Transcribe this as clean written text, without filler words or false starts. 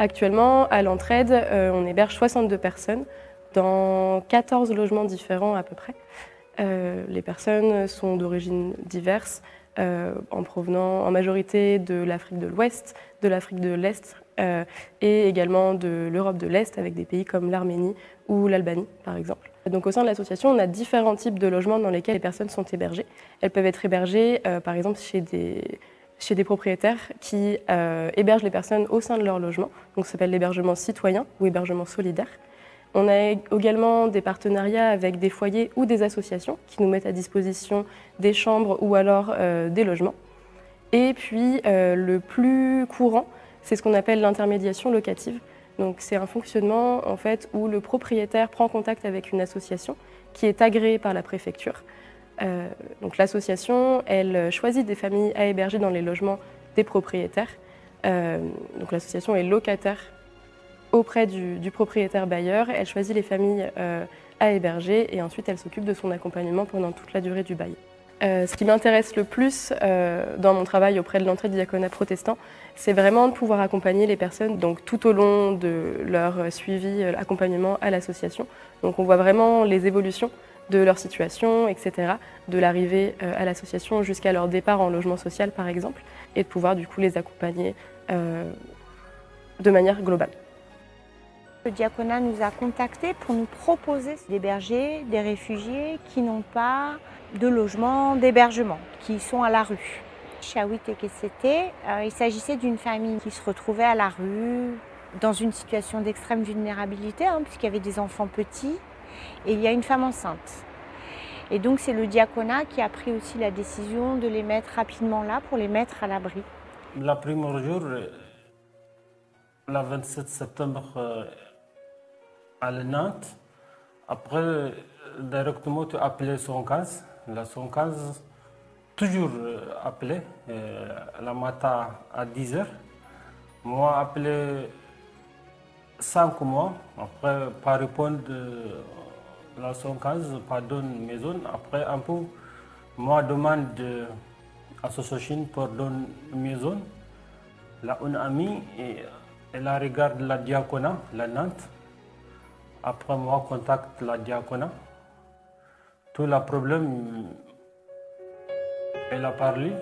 Actuellement, à l'Entraide, on héberge 62 personnes dans 14 logements différents à peu près. Les personnes sont d'origines diverses, en majorité de l'Afrique de l'Ouest, de l'Afrique de l'Est et également de l'Europe de l'Est avec des pays comme l'Arménie ou l'Albanie par exemple. Donc au sein de l'association, on a différents types de logements dans lesquels les personnes sont hébergées. Elles peuvent être hébergées par exemple chez des propriétaires qui hébergent les personnes au sein de leur logement. Donc ça s'appelle l'hébergement citoyen ou hébergement solidaire. On a également des partenariats avec des foyers ou des associations qui nous mettent à disposition des chambres ou alors des logements. Et puis le plus courant, c'est ce qu'on appelle l'intermédiation locative. Donc c'est un fonctionnement en fait où le propriétaire prend contact avec une association qui est agréée par la préfecture. Donc l'association, elle choisit des familles à héberger dans les logements des propriétaires. Donc l'association est locataire auprès du propriétaire bailleur. Elle choisit les familles à héberger et ensuite elle s'occupe de son accompagnement pendant toute la durée du bail. Ce qui m'intéresse le plus dans mon travail auprès de l'entraide du diaconat protestant, c'est vraiment de pouvoir accompagner les personnes donc, tout au long de leur suivi, accompagnement à l'association. Donc on voit vraiment les évolutions de leur situation, etc., de l'arrivée à l'association jusqu'à leur départ en logement social par exemple, et de pouvoir du coup les accompagner de manière globale. Le diaconat nous a contactés pour nous proposer d'héberger des réfugiés qui n'ont pas de logement, d'hébergement, qui sont à la rue. Chawit et Kessete, il s'agissait d'une famille qui se retrouvait à la rue, dans une situation d'extrême vulnérabilité, puisqu'il y avait des enfants petits et il y a une femme enceinte. Et donc c'est le diaconat qui a pris aussi la décision de les mettre rapidement là pour les mettre à l'abri. Le premier jour, le 27 septembre, à Nantes. Après, directement, tu appelais 115. La 115, toujours appelé, la matin à 10h. Moi, appelé 5 mois. Après, pas répondre la 115, pas donner maison. Après, un peu, moi, demande l'association pour donner maison. Là, une amie, elle regarde la diaconat, la Nantes. Après moi, contacte la diaconat. Tout le problème, elle a parlé.